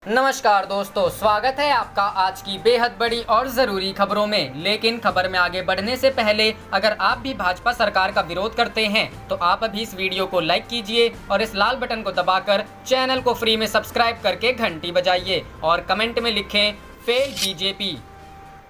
नमस्कार दोस्तों, स्वागत है आपका आज की बेहद बड़ी और जरूरी खबरों में। लेकिन खबर में आगे बढ़ने से पहले अगर आप भी भाजपा सरकार का विरोध करते हैं तो आप अभी इस वीडियो को लाइक कीजिए और इस लाल बटन को दबाकर चैनल को फ्री में सब्सक्राइब करके घंटी बजाइए और कमेंट में लिखें फेल बीजेपी।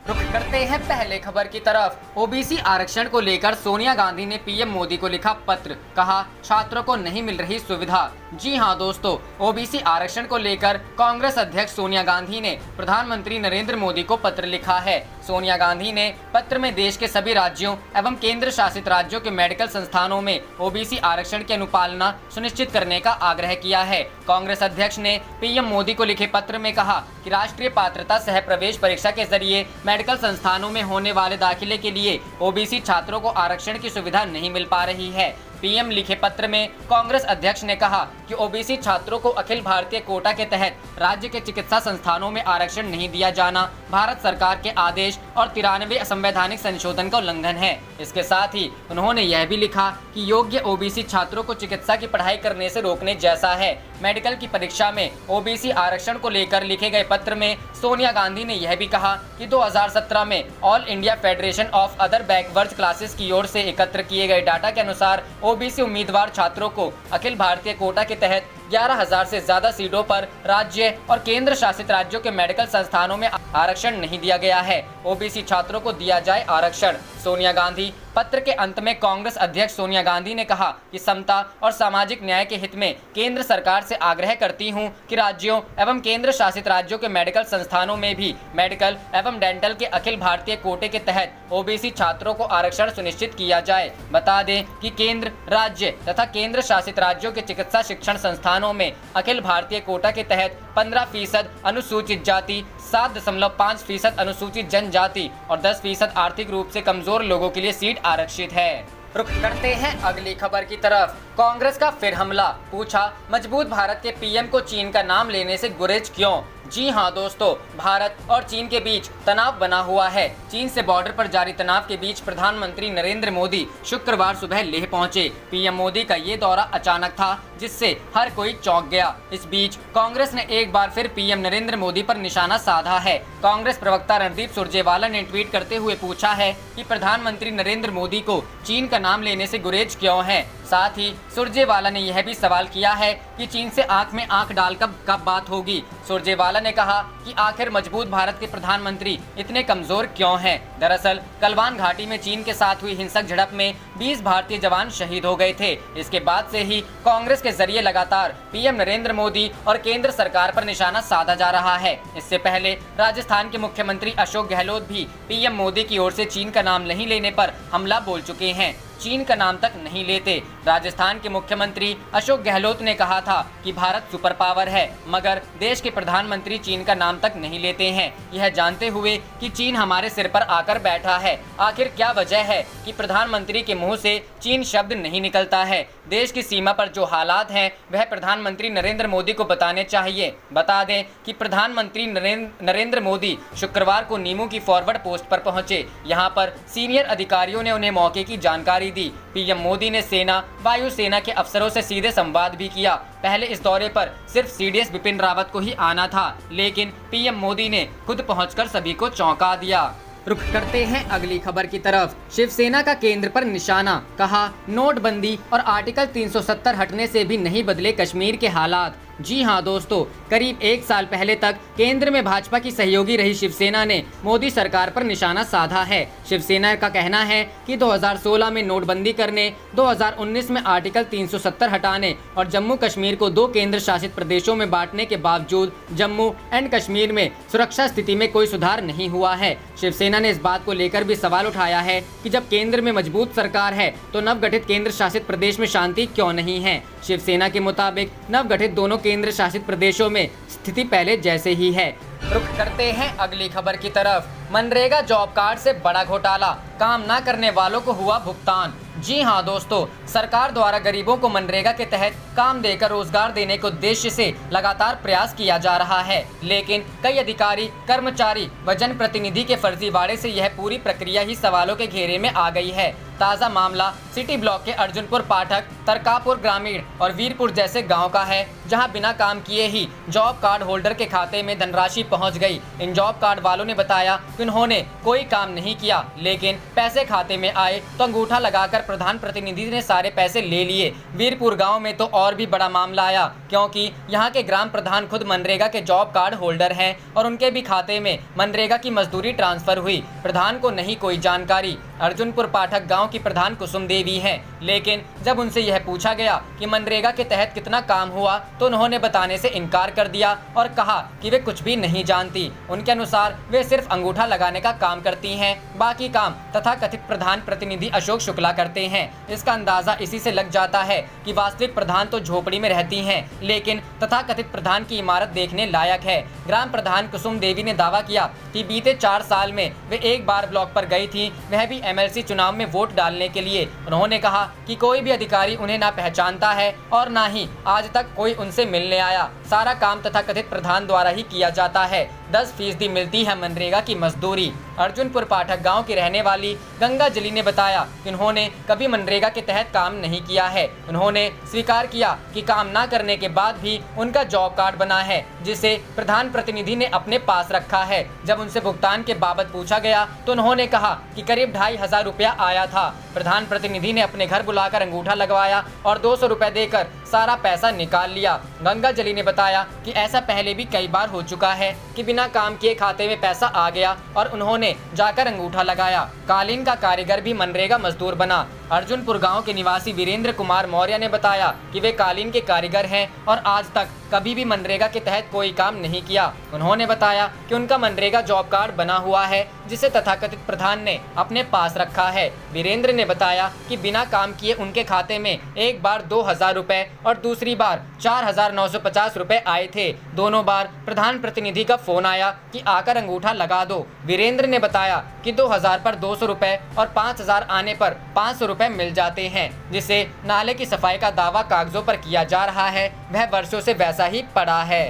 रुख करते हैं पहले खबर की तरफ। ओबीसी आरक्षण को लेकर सोनिया गांधी ने पीएम मोदी को लिखा पत्र, कहा छात्रों को नहीं मिल रही सुविधा। जी हां दोस्तों, ओबीसी आरक्षण को लेकर कांग्रेस अध्यक्ष सोनिया गांधी ने प्रधानमंत्री नरेंद्र मोदी को पत्र लिखा है। सोनिया गांधी ने पत्र में देश के सभी राज्यों एवं केंद्र शासित राज्यों के मेडिकल संस्थानों में ओबीसी आरक्षण की अनुपालना सुनिश्चित करने का आग्रह किया है। कांग्रेस अध्यक्ष ने पीएम मोदी को लिखे पत्र में कहा कि राष्ट्रीय पात्रता सह प्रवेश परीक्षा के जरिए मेडिकल संस्थानों में होने वाले दाखिले के लिए ओबीसी छात्रों को आरक्षण की सुविधा नहीं मिल पा रही है। पीएम लिखे पत्र में कांग्रेस अध्यक्ष ने कहा कि ओबीसी छात्रों को अखिल भारतीय कोटा के तहत राज्य के चिकित्सा संस्थानों में आरक्षण नहीं दिया जाना भारत सरकार के आदेश और 93 संवैधानिक संशोधन का उल्लंघन है। इसके साथ ही उन्होंने यह भी लिखा कि योग्य ओबीसी छात्रों को चिकित्सा की पढ़ाई करने से रोकने जैसा है। मेडिकल की परीक्षा में ओबीसी आरक्षण को लेकर लिखे गए पत्र में सोनिया गांधी ने यह भी कहा कि 2017 में all India federation of other backward classes की ओर से एकत्र किए गए डाटा के अनुसार ओबीसी उम्मीदवार छात्रों को अखिल भारतीय कोटा के तहत 11,000 से ज्यादा सीटों पर राज्य और केंद्र शासित राज्यों के मेडिकल संस्थानों में आरक्षण नहीं दिया गया है। ओबीसी छात्रों को दिया जाए आरक्षण। सोनिया गांधी पत्र के अंत में कांग्रेस अध्यक्ष सोनिया गांधी ने कहा कि समता और सामाजिक न्याय के हित में केंद्र सरकार से आग्रह करती हूं कि राज्यों एवं केंद्र शासित राज्यों के मेडिकल संस्थानों में भी मेडिकल एवं डेंटल के अखिल भारतीय कोटे के तहत ओबीसी छात्रों को आरक्षण सुनिश्चित किया जाए। बता दें कि केंद्र, राज्य तथा केंद्र शासित राज्यों के चिकित्सा शिक्षण संस्थानों में अखिल भारतीय कोटा के तहत 15% अनुसूचित जाति, 7.5% अनुसूचित जनजाति और 10% आर्थिक रूप से कमजोर लोगों के लिए सीट आरक्षित है। रुख करते हैं अगली खबर की तरफ। कांग्रेस का फिर हमला, पूछा मजबूत भारत के पीएम को चीन का नाम लेने से गुरेज क्यों। जी हां दोस्तों, भारत और चीन के बीच तनाव बना हुआ है। चीन से बॉर्डर पर जारी तनाव के बीच प्रधानमंत्री नरेंद्र मोदी शुक्रवार सुबह लेह पहुंचे। पीएम मोदी का ये दौरा अचानक था जिससे हर कोई चौंक गया। इस बीच कांग्रेस ने एक बार फिर पीएम नरेंद्र मोदी पर निशाना साधा है। कांग्रेस प्रवक्ता रणदीप सुरजेवाला ने ट्वीट करते हुए पूछा है कि प्रधानमंत्री नरेंद्र मोदी को चीन का नाम लेने से गुरेज क्यों है। साथ ही सुरजेवाला ने यह भी सवाल किया है कि चीन से आंख में आंख डाल कब बात होगी। सुरजेवाला ने कहा कि आखिर मजबूत भारत के प्रधानमंत्री इतने कमजोर क्यों हैं। दरअसल गलवान घाटी में चीन के साथ हुई हिंसक झड़प में 20 भारतीय जवान शहीद हो गए थे। इसके बाद से ही कांग्रेस के जरिए लगातार पीएम नरेंद्र मोदी और केंद्र सरकार पर निशाना साधा जा रहा है। इससे पहले राजस्थान के मुख्यमंत्री अशोक गहलोत भी पीएम मोदी की ओर से चीन का नाम नहीं लेने पर हमला बोल चुके हैं। चीन का नाम तक नहीं लेते। राजस्थान के मुख्यमंत्री अशोक गहलोत ने कहा था कि भारत सुपर पावर है, मगर देश के प्रधानमंत्री चीन का नाम तक नहीं लेते हैं, यह जानते हुए कि चीन हमारे सिर पर आकर बैठा है। आखिर क्या वजह है कि प्रधानमंत्री के मुंह से चीन शब्द नहीं निकलता है। देश की सीमा पर जो हालात हैं वह प्रधानमंत्री नरेंद्र मोदी को बताने चाहिए। बता दें कि प्रधानमंत्री नरेंद्र मोदी शुक्रवार को नीमू की फॉरवर्ड पोस्ट पर पहुंचे। यहां पर सीनियर अधिकारियों ने उन्हें मौके की जानकारी दी। पीएम मोदी ने सेना, वायुसेना के अफसरों से सीधे संवाद भी किया। पहले इस दौरे पर सिर्फ सीडीएस बिपिन रावत को ही आना था, लेकिन पीएम मोदी ने खुद पहुंचकर सभी को चौंका दिया। रुख करते हैं अगली खबर की तरफ। शिवसेना का केंद्र पर निशाना, कहा नोटबंदी और आर्टिकल 370 हटने से भी नहीं बदले कश्मीर के हालात। जी हां दोस्तों, करीब एक साल पहले तक केंद्र में भाजपा की सहयोगी रही शिवसेना ने मोदी सरकार पर निशाना साधा है। शिवसेना का कहना है कि 2016 में नोटबंदी करने, 2019 में आर्टिकल 370 हटाने और जम्मू कश्मीर को 2 केंद्र शासित प्रदेशों में बांटने के बावजूद जम्मू एंड कश्मीर में सुरक्षा स्थिति में कोई सुधार नहीं हुआ है। शिवसेना ने इस बात को लेकर भी सवाल उठाया है कि जब केंद्र में मजबूत सरकार है तो नवगठित केंद्र शासित प्रदेश में शांति क्यों नहीं है। शिवसेना के मुताबिक नवगठित दोनों केंद्र शासित प्रदेशों में स्थिति पहले जैसे ही है। रुख करते हैं अगली खबर की तरफ। मनरेगा जॉब कार्ड से बड़ा घोटाला, काम न करने वालों को हुआ भुगतान। जी हां दोस्तों, सरकार द्वारा गरीबों को मनरेगा के तहत काम देकर रोजगार देने के उद्देश्य से लगातार प्रयास किया जा रहा है, लेकिन कई अधिकारी, कर्मचारी व जनप्रतिनिधि के फर्जीवाड़े से यह पूरी प्रक्रिया ही सवालों के घेरे में आ गई है। ताज़ा मामला सिटी ब्लॉक के अर्जुनपुर पाठक, तरकापुर ग्रामीण और वीरपुर जैसे गांव का है, जहां बिना काम किए ही जॉब कार्ड होल्डर के खाते में धनराशि पहुंच गई। इन जॉब कार्ड वालों ने बताया कि उन्होंने कोई काम नहीं किया, लेकिन पैसे खाते में आए तो अंगूठा लगाकर प्रधान प्रतिनिधि ने सारे पैसे ले लिए। वीरपुर गाँव में तो और भी बड़ा मामला आया, क्योंकि यहाँ के ग्राम प्रधान खुद मनरेगा के जॉब कार्ड होल्डर हैं और उनके भी खाते में मनरेगा की मजदूरी ट्रांसफर हुई। प्रधान को नहीं कोई जानकारी। अर्जुनपुर पाठक गांव की प्रधान कुसुम देवी हैं, लेकिन जब उनसे यह पूछा गया कि मनरेगा के तहत कितना काम हुआ तो उन्होंने बताने से इनकार कर दिया और कहा कि वे कुछ भी नहीं जानती। उनके अनुसार वे सिर्फ अंगूठा लगाने का काम करती हैं, बाकी काम तथा कथित प्रधान प्रतिनिधि अशोक शुक्ला करते हैं। इसका अंदाजा इसी से लग जाता है कि वास्तविक प्रधान तो झोपड़ी में रहती हैं, लेकिन तथाकथित प्रधान की इमारत देखने लायक है। ग्राम प्रधान कुसुम देवी ने दावा किया कि बीते 4 साल में वे एक बार ब्लॉक पर गई थी, वह भी एमएलसी चुनाव में वोट डालने के लिए। उन्होंने कहा कि कोई भी अधिकारी उन्हें ना पहचानता है और ना ही आज तक कोई उनसे मिलने आया। सारा काम तथाकथित प्रधान द्वारा ही किया जाता है। 10% मिलती है मनरेगा की मजदूरी। अर्जुनपुर पाठक गांव की रहने वाली गंगा जली ने बताया कि उन्होंने कभी मनरेगा के तहत काम नहीं किया है। उन्होंने स्वीकार किया कि काम ना करने के बाद भी उनका जॉब कार्ड बना है, जिसे प्रधान प्रतिनिधि ने अपने पास रखा है। जब उनसे भुगतान के बाबत पूछा गया तो उन्होंने कहा कि करीब 2500 रुपया आया था। प्रधान प्रतिनिधि ने अपने घर बुलाकर अंगूठा लगवाया और 200 रुपए देकर सारा पैसा निकाल लिया। गंगा जली ने बताया कि ऐसा पहले भी कई बार हो चुका है कि बिना काम किए खाते में पैसा आ गया और उन्होंने जाकर अंगूठा लगाया। कालीन का कारीगर भी मनरेगा मजदूर बना। अर्जुनपुर गांव के निवासी वीरेंद्र कुमार मौर्य ने बताया कि वे कालीन के कारीगर हैं और आज तक कभी भी मनरेगा के तहत कोई काम नहीं किया। उन्होंने बताया कि उनका मनरेगा जॉब कार्ड बना हुआ है, जिसे तथाकथित प्रधान ने अपने पास रखा है। वीरेंद्र ने बताया कि बिना काम किए उनके खाते में एक बार 2000 रुपए और दूसरी बार 4950 रुपए आए थे। दोनों बार प्रधान प्रतिनिधि का फोन आया कि आकर अंगूठा लगा दो। वीरेंद्र ने बताया कि 2000 पर 200 रुपए और 5000 आने पर 500 रुपए मिल जाते हैं, जिसे नाले की सफाई का दावा कागजों पर किया जा रहा है, वह वर्षों से वैसा ही पड़ा है।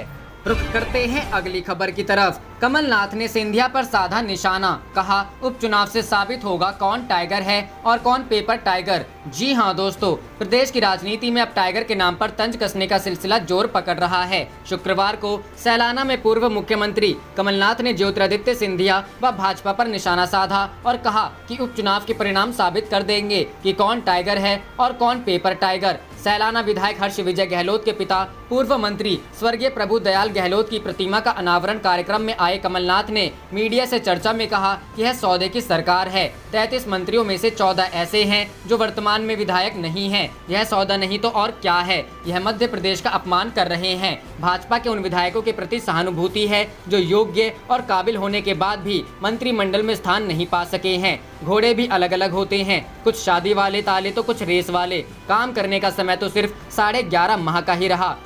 रुख करते हैं अगली खबर की तरफ। कमलनाथ ने सिंधिया पर साधा निशाना, कहा उपचुनाव से साबित होगा कौन टाइगर है और कौन पेपर टाइगर। जी हां दोस्तों, प्रदेश की राजनीति में अब टाइगर के नाम पर तंज कसने का सिलसिला जोर पकड़ रहा है। शुक्रवार को सैलाना में पूर्व मुख्यमंत्री कमलनाथ ने ज्योतिरादित्य सिंधिया व भाजपा पर निशाना साधा और कहा कि उपचुनाव के परिणाम साबित कर देंगे कि कौन टाइगर है और कौन पेपर टाइगर। सैलाना विधायक हर्ष विजय गहलोत के पिता पूर्व मंत्री स्वर्गीय प्रभु दयाल गहलोत की प्रतिमा का अनावरण कार्यक्रम में आए कमलनाथ ने मीडिया से चर्चा में कहा कि यह सौदे की सरकार है। 33 मंत्रियों में से 14 ऐसे हैं जो वर्तमान में विधायक नहीं हैं। यह सौदा नहीं तो और क्या है। यह मध्य प्रदेश का अपमान कर रहे हैं। भाजपा के उन विधायकों के प्रति सहानुभूति है जो योग्य और काबिल होने के बाद भी मंत्रिमंडल में स्थान नहीं पा सके हैं। घोड़े भी अलग अलग होते हैं, कुछ शादी वाले ताले तो कुछ रेस वाले। काम करने का समय तो सिर्फ 11.5 माह का ही रहा।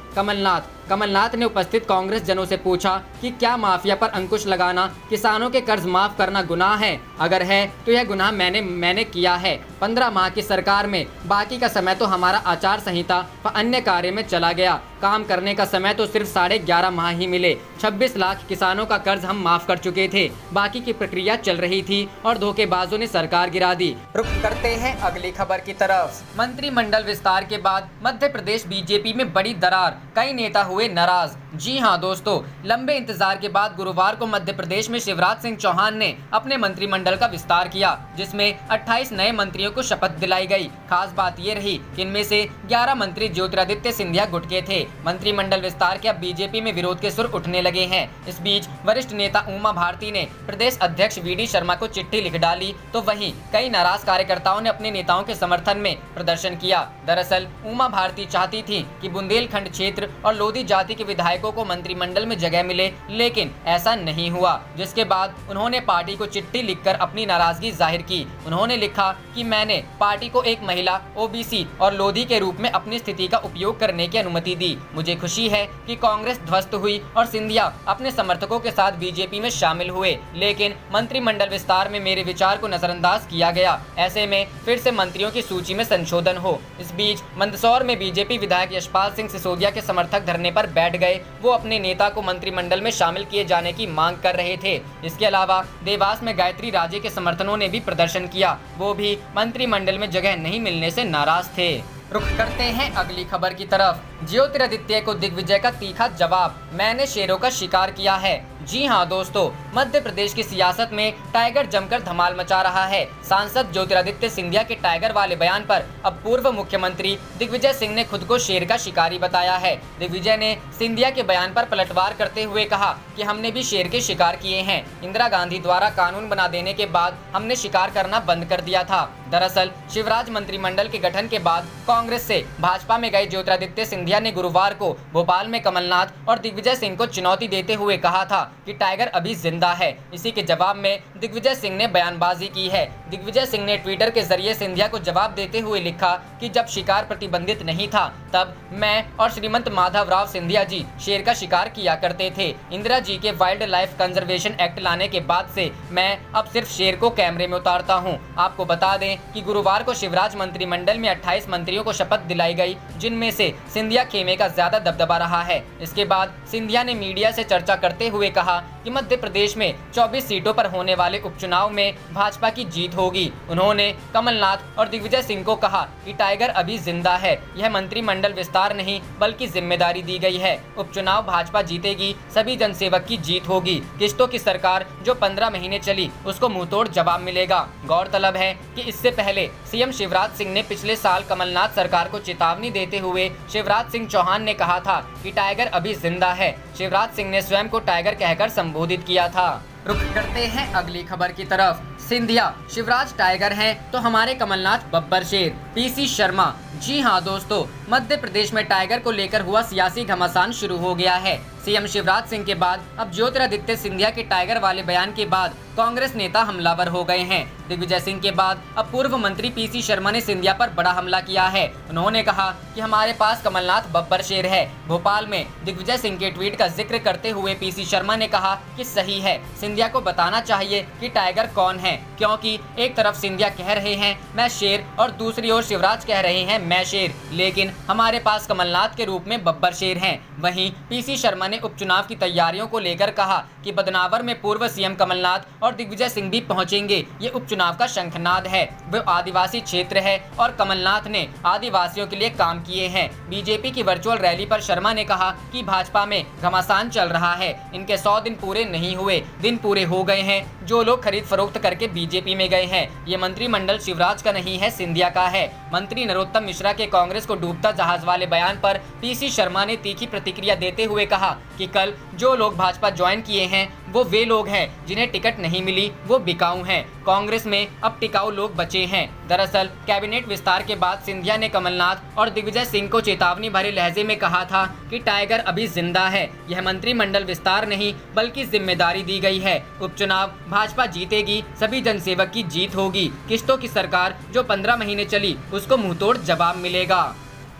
कमलनाथ ने उपस्थित कांग्रेस जनों से पूछा कि क्या माफिया पर अंकुश लगाना, किसानों के कर्ज माफ करना गुनाह है? अगर है तो यह गुनाह मैंने किया है। 15 माह की सरकार में बाकी का समय तो हमारा आचार संहिता व अन्य कार्य में चला गया। काम करने का समय तो सिर्फ 11.5 माह ही मिले। 26 लाख किसानों का कर्ज हम माफ कर चुके थे, बाकी की प्रक्रिया चल रही थी और धोखेबाजों ने सरकार गिरा दी। रुख करते हैं अगली खबर की तरफ। मंत्रिमंडल विस्तार के बाद मध्य प्रदेश बीजेपी में बड़ी दरार, कई नेता हुए नाराज। जी हां दोस्तों, लंबे इंतजार के बाद गुरुवार को मध्य प्रदेश में शिवराज सिंह चौहान ने अपने मंत्रिमंडल का विस्तार किया, जिसमें 28 नए मंत्रियों को शपथ दिलाई गई। खास बात ये रही कि इनमें से 11 मंत्री ज्योतिरादित्य सिंधिया गुट के थे। मंत्रिमंडल विस्तार के अब बीजेपी में विरोध के सुर उठने लगे हैं। इस बीच वरिष्ठ नेता उमा भारती ने प्रदेश अध्यक्ष वीडी शर्मा को चिट्ठी लिख डाली, तो वहीं कई नाराज कार्यकर्ताओं ने अपने नेताओं के समर्थन में प्रदर्शन किया। दरअसल उमा भारती चाहती थी कि बुंदेलखंड क्षेत्र और लोधी जाति के विधायकों को मंत्रिमंडल में जगह मिले, लेकिन ऐसा नहीं हुआ, जिसके बाद उन्होंने पार्टी को चिट्ठी लिखकर अपनी नाराजगी जाहिर की। उन्होंने लिखा कि मैंने पार्टी को एक महिला, ओबीसी और लोधी के रूप में अपनी स्थिति का उपयोग करने की अनुमति दी। मुझे खुशी है कि कांग्रेस ध्वस्त हुई और सिंधिया अपने समर्थकों के साथ बीजेपी में शामिल हुए, लेकिन मंत्रिमंडल विस्तार में मेरे विचार को नजरअंदाज किया गया। ऐसे में फिर से मंत्रियों की सूची में संशोधन हो। इस बीच मंदसौर में बीजेपी विधायक यशपाल सिंह सिसोदिया के समर्थक धरने पर बैठ गए वो अपने नेता को मंत्रिमंडल में शामिल किए जाने की मांग कर रहे थे। इसके अलावा देवास में गायत्री राजे के समर्थकों ने भी प्रदर्शन किया, वो भी मंत्रिमंडल में जगह नहीं मिलने से नाराज थे। रुख करते हैं अगली खबर की तरफ। ज्योतिरादित्य को दिग्विजय का तीखा जवाब, मैंने शेरों का शिकार किया है। जी हां दोस्तों, मध्य प्रदेश की सियासत में टाइगर जमकर धमाल मचा रहा है। सांसद ज्योतिरादित्य सिंधिया के टाइगर वाले बयान पर अब पूर्व मुख्यमंत्री दिग्विजय सिंह ने खुद को शेर का शिकारी बताया है। दिग्विजय ने सिंधिया के बयान पर पलटवार करते हुए कहा कि हमने भी शेर के शिकार किए हैं। इंदिरा गांधी द्वारा कानून बना देने के बाद हमने शिकार करना बंद कर दिया था। दरअसल शिवराज मंत्रिमंडल के गठन के बाद कांग्रेस से भाजपा में गए ज्योतिरादित्य सिंधिया ने गुरुवार को भोपाल में कमलनाथ और दिग्विजय सिंह को चुनौती देते हुए कहा था कि टाइगर अभी जिंदा है। इसी के जवाब में दिग्विजय सिंह ने बयानबाजी की है। दिग्विजय सिंह ने ट्विटर के जरिए सिंधिया को जवाब देते हुए लिखा कि जब शिकार प्रतिबंधित नहीं था तब मैं और श्रीमंत माधवराव सिंधिया जी शेर का शिकार किया करते थे। इंदिरा जी के वाइल्ड लाइफ कंजर्वेशन एक्ट लाने के बाद से मैं अब सिर्फ शेर को कैमरे में उतारता हूं। आपको बता दें कि गुरुवार को शिवराज मंत्रिमंडल में 28 मंत्रियों को शपथ दिलाई गई, जिनमें से सिंधिया खेमे का ज्यादा दबदबा रहा है। इसके बाद सिंधिया ने मीडिया से चर्चा करते हुए कहा कि मध्य प्रदेश में 24 सीटों पर होने वाले उपचुनाव में भाजपा की जीत होगी। उन्होंने कमलनाथ और दिग्विजय सिंह को कहा कि टाइगर अभी जिंदा है, यह मंत्रिमंडल विस्तार नहीं बल्कि जिम्मेदारी दी गई है। उपचुनाव भाजपा जीतेगी, सभी जनसेवक की जीत होगी। किश्तों की सरकार जो 15 महीने चली उसको मुंहतोड़ जवाब मिलेगा। गौरतलब है कि इससे पहले सीएम शिवराज सिंह ने पिछले साल कमलनाथ सरकार को चेतावनी देते हुए शिवराज सिंह चौहान ने कहा था कि टाइगर अभी जिंदा है। शिवराज सिंह ने स्वयं को टाइगर कहकर संबोधित किया था। रुख करते हैं अगली खबर की तरफ। सिंधिया, शिवराज टाइगर हैं तो हमारे कमलनाथ बब्बर शेर, पीसी शर्मा। जी हां दोस्तों, मध्य प्रदेश में टाइगर को लेकर हुआ सियासी घमासान शुरू हो गया है। सीएम शिवराज सिंह के बाद अब ज्योतिरादित्य सिंधिया के टाइगर वाले बयान के बाद कांग्रेस नेता हमलावर हो गए हैं। दिग्विजय सिंह के बाद अब पूर्व मंत्री पीसी शर्मा ने सिंधिया पर बड़ा हमला किया है। उन्होंने कहा कि हमारे पास कमलनाथ बब्बर शेर है। भोपाल में दिग्विजय सिंह के ट्वीट का जिक्र करते हुए पीसी शर्मा ने कहा कि सही है, सिंधिया को बताना चाहिए कि टाइगर कौन है, क्योंकि एक तरफ सिंधिया कह रहे हैं मैं शेर और दूसरी ओर शिवराज कह रहे हैं मैं शेर, लेकिन हमारे पास कमलनाथ के रूप में बब्बर शेर हैं। वहीं पीसी शर्मा ने उपचुनाव की तैयारियों को लेकर कहा कि बदनावर में पूर्व सीएम कमलनाथ और दिग्विजय सिंह भी पहुंचेंगे। ये उपचुनाव का शंखनाद है। वो आदिवासी क्षेत्र है और कमलनाथ ने आदिवासियों के लिए काम किए हैं। बीजेपी की वर्चुअल रैली पर शर्मा ने कहा कि भाजपा में घमासान चल रहा है, इनके 100 दिन पूरे नहीं हुए, दिन पूरे हो गए हैं। जो लोग खरीद फरोख्त करके बीजेपी में गए हैं, ये मंत्रिमंडल शिवराज का नहीं है, सिंधिया का है। मंत्री नरोत्तम मिश्रा के कांग्रेस को डूबता जहाज वाले बयान पर पीसी शर्मा ने तीखी प्रतिक्रिया देते हुए कहा कि कल जो लोग भाजपा ज्वाइन किए हैं वो वे लोग हैं जिन्हें टिकट नहीं मिली, वो बिकाऊ हैं। कांग्रेस में अब टिकाऊ लोग बचे हैं। दरअसल कैबिनेट विस्तार के बाद सिंधिया ने कमलनाथ और दिग्विजय सिंह को चेतावनी भरे लहजे में कहा था कि टाइगर अभी जिंदा है, यह मंत्रिमंडल विस्तार नहीं बल्कि जिम्मेदारी दी गई है। उपचुनाव भाजपा जीतेगी, सभी जनसेवक की जीत होगी। किश्तों की सरकार जो 15 महीने चली उसको मुंहतोड़ जवाब मिलेगा।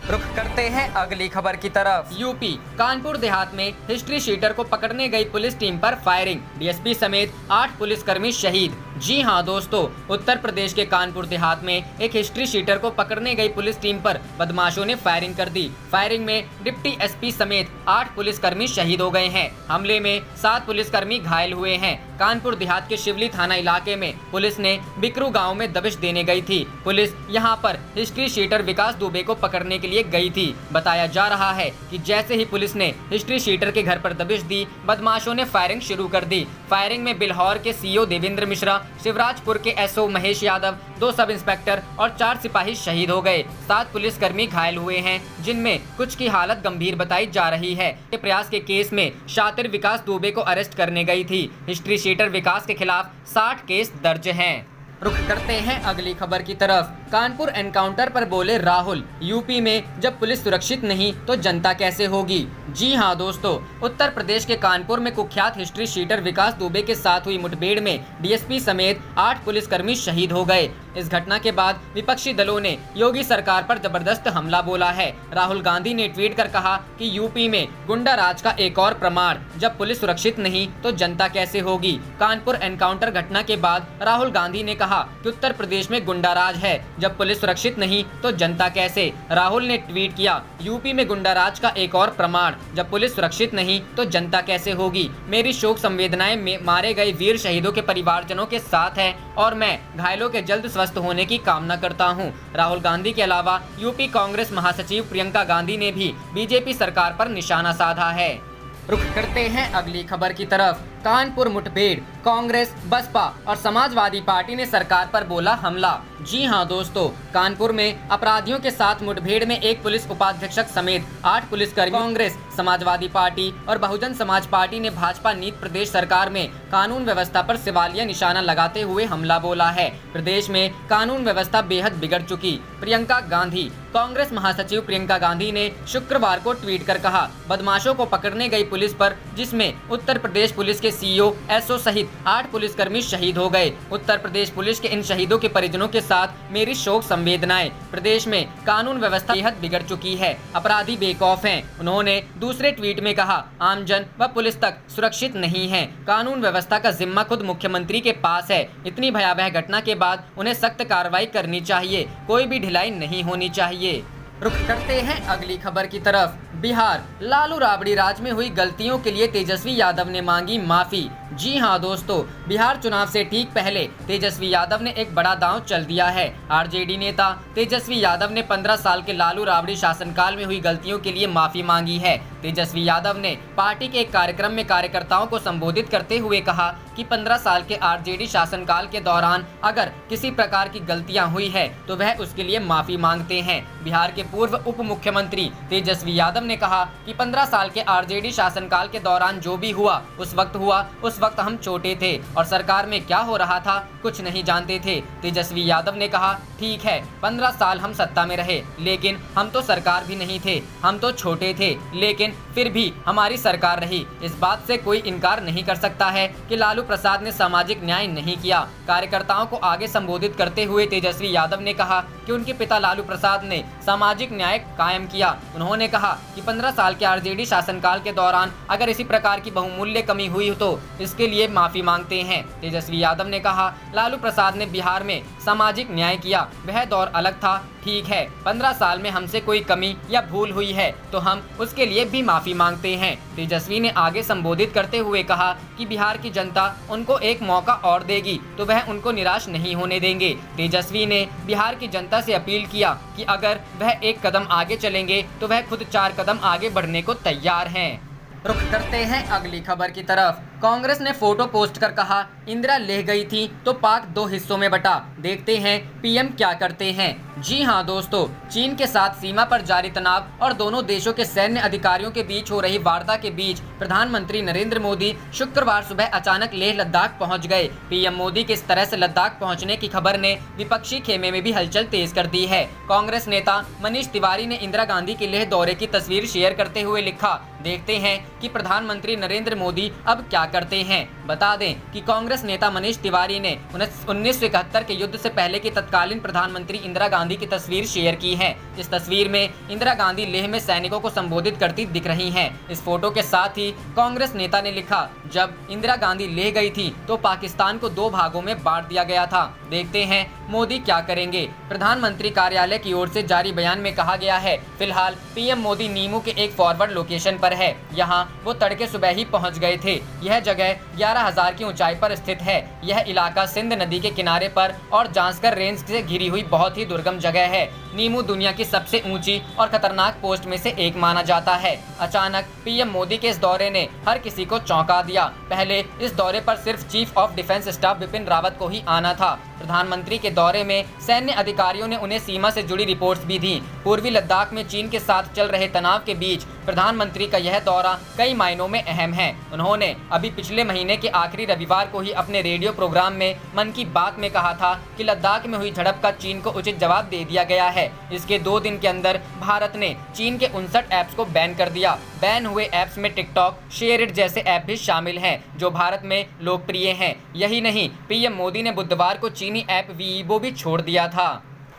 रुख करते हैं अगली खबर की तरफ। यूपी कानपुर देहात में हिस्ट्री शीटर को पकड़ने गई पुलिस टीम पर फायरिंग, डीएसपी समेत 8 पुलिसकर्मी शहीद। जी हां दोस्तों, उत्तर प्रदेश के कानपुर देहात में एक हिस्ट्री शीटर को पकड़ने गई पुलिस टीम पर बदमाशों ने फायरिंग कर दी। फायरिंग में डिप्टी एसपी समेत 8 पुलिसकर्मी शहीद हो गए हैं। हमले में 7 पुलिसकर्मी घायल हुए हैं। कानपुर देहात के शिवली थाना इलाके में पुलिस ने बिकरू गांव में दबिश देने गई थी। पुलिस यहां पर हिस्ट्री शीटर विकास दुबे को पकड़ने के लिए गई थी। बताया जा रहा है कि जैसे ही पुलिस ने हिस्ट्री शीटर के घर पर दबिश दी, बदमाशों ने फायरिंग शुरू कर दी। फायरिंग में बिल्हौर के सीओ देवेंद्र मिश्रा, शिवराजपुर के SO Mahesh Yadav, 2 sub inspector और 4 सिपाही शहीद हो गए। 7 पुलिसकर्मी घायल हुए हैं, जिनमें कुछ की हालत गंभीर बताई जा रही है। प्रयास के केस में शातिर विकास दुबे को अरेस्ट करने गई थी। हिस्ट्री शीटर विकास के खिलाफ 60 केस दर्ज हैं। रुख करते हैं अगली खबर की तरफ। कानपुर एनकाउंटर पर बोले राहुल, यूपी में जब पुलिस सुरक्षित नहीं तो जनता कैसे होगी। जी हां दोस्तों, उत्तर प्रदेश के कानपुर में कुख्यात हिस्ट्री शीटर विकास दुबे के साथ हुई मुठभेड़ में डीएसपी समेत 8 पुलिसकर्मी शहीद हो गए। इस घटना के बाद विपक्षी दलों ने योगी सरकार पर जबरदस्त हमला बोला है। राहुल गांधी ने ट्वीट कर कहा कि यूपी में गुंडा राज का एक और प्रमाण, जब पुलिस सुरक्षित नहीं तो जनता कैसे होगी। कानपुर एनकाउंटर घटना के बाद राहुल गांधी ने कहा कि उत्तर प्रदेश में गुंडा राज है, जब पुलिस सुरक्षित नहीं तो जनता कैसे। राहुल ने ट्वीट किया, यूपी में गुंडाराज का एक और प्रमाण, जब पुलिस सुरक्षित नहीं तो जनता कैसे होगी। मेरी शोक संवेदनाएं में मारे गए वीर शहीदों के परिवारजनों के साथ है और मैं घायलों के जल्द स्वस्थ होने की कामना करता हूं। राहुल गांधी के अलावा यूपी कांग्रेस महासचिव प्रियंका गांधी ने भी बीजेपी सरकार पर निशाना साधा है। रुख करते हैं अगली खबर की तरफ। कानपुर मुठभेड़, कांग्रेस, बसपा और समाजवादी पार्टी ने सरकार पर बोला हमला। जी हां दोस्तों, कानपुर में अपराधियों के साथ मुठभेड़ में एक पुलिस उपाधीक्षक समेत 8 पुलिसकर्मी कांग्रेस, समाजवादी पार्टी और बहुजन समाज पार्टी ने भाजपा नीति प्रदेश सरकार में कानून व्यवस्था पर सवालिया निशाना लगाते हुए हमला बोला है। प्रदेश में कानून व्यवस्था बेहद बिगड़ चुकी। प्रियंका गांधी, कांग्रेस महासचिव प्रियंका गांधी ने शुक्रवार को ट्वीट कर कहा, बदमाशों को पकड़ने गई पुलिस पर, जिसमें उत्तर प्रदेश पुलिस के सीईओ, एसओ सहित 8 पुलिसकर्मी शहीद हो गए। उत्तर प्रदेश पुलिस के इन शहीदों के परिजनों के साथ मेरी शोक संवेदनाएं। प्रदेश में कानून व्यवस्था बेहद बिगड़ चुकी है, अपराधी बेखौफ हैं। उन्होंने दूसरे ट्वीट में कहा, आमजन व पुलिस तक सुरक्षित नहीं है। कानून व्यवस्था का जिम्मा खुद मुख्यमंत्री के पास है। इतनी भयावह घटना के बाद उन्हें सख्त कार्रवाई करनी चाहिए, कोई भी ढिलाई नहीं होनी चाहिए। रुख करते हैं अगली खबर की तरफ। बिहार, लालू राबड़ी राज में हुई गलतियों के लिए तेजस्वी यादव ने मांगी माफी। जी हां दोस्तों, बिहार चुनाव से ठीक पहले तेजस्वी यादव ने एक बड़ा दांव चल दिया है। आरजेडी नेता तेजस्वी यादव ने 15 साल के लालू राबड़ी शासनकाल में हुई गलतियों के लिए माफी मांगी है। तेजस्वी यादव ने पार्टी के एक कार्यक्रम में कार्यकर्ताओं को संबोधित करते हुए कहा कि 15 साल के आरजेडी शासनकाल के दौरान अगर किसी प्रकार की गलतियां हुई है तो वह उसके लिए माफी मांगते हैं। बिहार के पूर्व उप मुख्यमंत्री तेजस्वी यादव ने कहा कि 15 साल के आरजेडी शासनकाल के दौरान जो भी हुआ उस वक्त हम छोटे थे और सरकार में क्या हो रहा था कुछ नहीं जानते थे। तेजस्वी यादव ने कहा, ठीक है 15 साल हम सत्ता में रहे, लेकिन हम तो सरकार भी नहीं थे, हम तो छोटे थे, लेकिन फिर भी हमारी सरकार रही। इस बात से कोई इनकार नहीं कर सकता है कि लालू प्रसाद ने सामाजिक न्याय नहीं किया। कार्यकर्ताओं को आगे संबोधित करते हुए तेजस्वी यादव ने कहा कि उनके पिता लालू प्रसाद ने सामाजिक न्याय कायम किया। उन्होंने कहा कि 15 साल के आरजेडी शासनकाल के दौरान अगर इसी प्रकार की बहुमूल्य कमी हुई तो इसके लिए माफी मांगते हैं। तेजस्वी यादव ने कहा, लालू प्रसाद ने बिहार में सामाजिक न्याय किया, वह दौर अलग था। ठीक है, 15 साल में हमसे कोई कमी या भूल हुई है तो हम उसके लिए भी माफी मांगते हैं। तेजस्वी ने आगे संबोधित करते हुए कहा कि बिहार की जनता उनको एक मौका और देगी तो वह उनको निराश नहीं होने देंगे। तेजस्वी ने बिहार की जनता से अपील किया कि अगर वह एक कदम आगे चलेंगे तो वह खुद 4 कदम आगे बढ़ने को तैयार हैं। रुख करते हैं अगली खबर की तरफ। कांग्रेस ने फोटो पोस्ट कर कहा, इंदिरा ले गई थी तो पाक 2 हिस्सों में बटा, देखते हैं पीएम क्या करते हैं। जी हां दोस्तों, चीन के साथ सीमा पर जारी तनाव और दोनों देशों के सैन्य अधिकारियों के बीच हो रही वार्ता के बीच प्रधानमंत्री नरेंद्र मोदी शुक्रवार सुबह अचानक लेह लद्दाख पहुंच गए। पीएम मोदी के इस तरह से लद्दाख पहुंचने की खबर ने विपक्षी खेमे में भी हलचल तेज कर दी है। कांग्रेस नेता मनीष तिवारी ने इंदिरा गांधी के लेह दौरे की तस्वीर शेयर करते हुए लिखा, देखते हैं कि प्रधानमंत्री नरेंद्र मोदी अब क्या करते हैं। बता दें कि कांग्रेस नेता मनीष तिवारी ने 1971 के युद्ध से पहले की तत्कालीन प्रधानमंत्री इंदिरा गांधी की तस्वीर शेयर की है। इस तस्वीर में इंदिरा गांधी लेह में सैनिकों को संबोधित करती दिख रही हैं। इस फोटो के साथ ही कांग्रेस नेता ने लिखा, जब इंदिरा गांधी लेह गई थी तो पाकिस्तान को 2 भागों में बांट दिया गया था, देखते हैं मोदी क्या करेंगे। प्रधानमंत्री कार्यालय की ओर से जारी बयान में कहा गया है, फिलहाल पीएम मोदी नीमू के एक फॉरवर्ड लोकेशन पर है। यहाँ वो तड़के सुबह ही पहुँच गए थे। यह जगह 11,000 की ऊंचाई पर स्थित है। यह इलाका सिंध नदी के किनारे पर और जांस्कर रेंज से घिरी हुई बहुत ही दुर्गम जगह है। नीमू दुनिया की सबसे ऊंची और खतरनाक पोस्ट में से एक माना जाता है। अचानक पीएम मोदी के इस दौरे ने हर किसी को चौंका दिया। पहले इस दौरे पर सिर्फ chief of defence staff Bipin Rawat को ही आना था। प्रधानमंत्री के दौरे में सैन्य अधिकारियों ने उन्हें सीमा से जुड़ी रिपोर्ट्स भी दी। पूर्वी लद्दाख में चीन के साथ चल रहे तनाव के बीच प्रधानमंत्री का यह दौरा कई मायनों में अहम है। उन्होंने अभी पिछले महीने के आखिरी रविवार को ही अपने रेडियो प्रोग्राम में मन की बात में कहा था कि लद्दाख में हुई झड़प का चीन को उचित जवाब दे दिया गया है। इसके 2 दिन के अंदर भारत ने चीन के 59 ऐप्स को बैन कर दिया। बैन हुए ऐप्स में टिकटॉक, शेयर इट जैसे ऐप भी शामिल हैं जो भारत में लोकप्रिय हैं। यही नहीं, पीएम मोदी ने बुधवार को चीनी ऐप वीइबो भी छोड़ दिया था।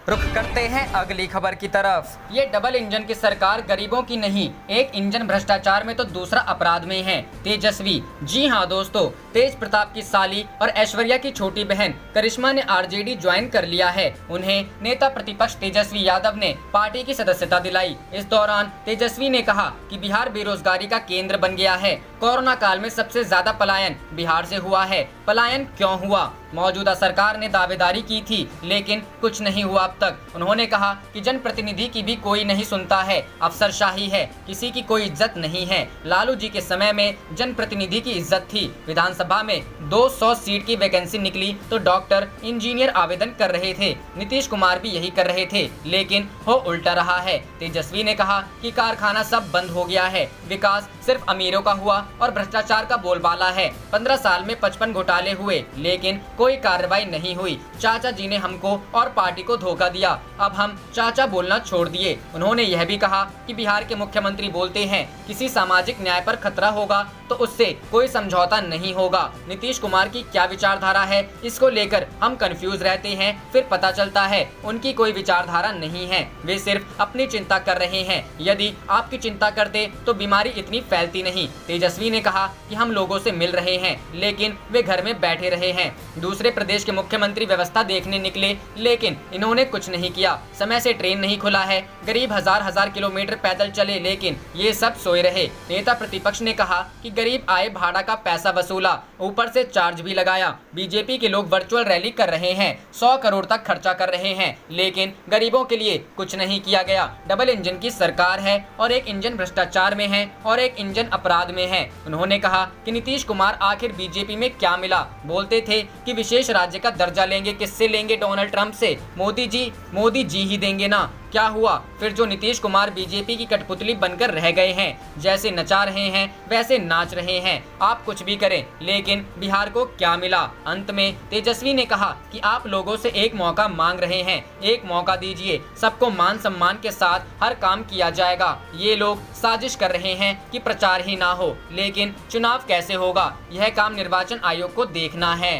रुख करते हैं अगली खबर की तरफ। ये डबल इंजन की सरकार गरीबों की नहीं, एक इंजन भ्रष्टाचार में तो दूसरा अपराध में है। तेजस्वी, जी हाँ दोस्तों, तेज प्रताप की साली और ऐश्वर्या की छोटी बहन करिश्मा ने आरजेडी ज्वाइन कर लिया है। उन्हें नेता प्रतिपक्ष तेजस्वी यादव ने पार्टी की सदस्यता दिलाई। इस दौरान तेजस्वी ने कहा कि बिहार बेरोजगारी का केंद्र बन गया है। कोरोना काल में सबसे ज्यादा पलायन बिहार से हुआ है। पलायन क्यों हुआ? मौजूदा सरकार ने दावेदारी की थी लेकिन कुछ नहीं हुआ अब तक। उन्होंने कहा कि जनप्रतिनिधि की भी कोई नहीं सुनता है, अफसरशाही है, किसी की कोई इज्जत नहीं है। लालू जी के समय में जनप्रतिनिधि की इज्जत थी। विधानसभा में 200 सीट की वैकेंसी निकली तो डॉक्टर, इंजीनियर आवेदन कर रहे थे। नीतीश कुमार भी यही कर रहे थे लेकिन हो उल्टा रहा है। तेजस्वी ने कहा कि कारखाना सब बंद हो गया है, विकास सिर्फ अमीरों का हुआ और भ्रष्टाचार का बोलबाला है। 15 साल में 55 घोटाले हुए लेकिन कोई कार्रवाई नहीं हुई। चाचा जी ने हमको और पार्टी को धोखा दिया, अब हम चाचा बोलना छोड़ दिए। उन्होंने यह भी कहा कि बिहार के मुख्यमंत्री बोलते हैं किसी सामाजिक न्याय पर खतरा होगा तो उससे कोई समझौता नहीं होगा। नीतीश कुमार की क्या विचारधारा है, इसको लेकर हम कंफ्यूज रहते हैं। फिर पता चलता है उनकी कोई विचारधारा नहीं है, वे सिर्फ अपनी चिंता कर रहे हैं। यदि आपकी चिंता करते तो बीमारी इतनी फैलती नहीं। तेजस्वी ने कहा कि हम लोगों से मिल रहे हैं लेकिन वे घर में बैठे रहे हैं। दूसरे प्रदेश के मुख्यमंत्री व्यवस्था देखने निकले लेकिन इन्होंने कुछ नहीं किया। समय से ट्रेन नहीं खुला है, गरीब हजार किलोमीटर पैदल चले लेकिन ये सब सोए रहे। नेता प्रतिपक्ष ने कहा कि गरीब आए भाड़ा का पैसा वसूला, ऊपर से चार्ज भी लगाया। बीजेपी के लोग वर्चुअल रैली कर रहे हैं, 100 करोड़ तक खर्चा कर रहे हैं लेकिन गरीबों के लिए कुछ नहीं किया गया। डबल इंजन की सरकार है और एक इंजन भ्रष्टाचार में है और एक इंजन अपराध में है। उन्होंने कहा कि नीतीश कुमार आखिर बीजेपी में क्या मिला? बोलते थे कि विशेष राज्य का दर्जा लेंगे, किससे लेंगे? डोनाल्ड ट्रंप से। मोदी जी ही देंगे ना। क्या हुआ फिर? जो नीतीश कुमार बीजेपी की कठपुतली बनकर रह गए हैं, जैसे नचा रहे हैं वैसे नाच रहे हैं। आप कुछ भी करें लेकिन बिहार को क्या मिला? अंत में तेजस्वी ने कहा कि आप लोगों से एक मौका मांग रहे हैं, एक मौका दीजिए, सबको मान सम्मान के साथ हर काम किया जाएगा। ये लोग साजिश कर रहे हैं कि प्रचार ही ना हो, लेकिन चुनाव कैसे होगा यह काम निर्वाचन आयोग को देखना है।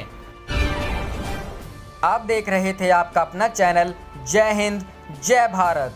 आप देख रहे थे आपका अपना चैनल जय हिंद जय भारत।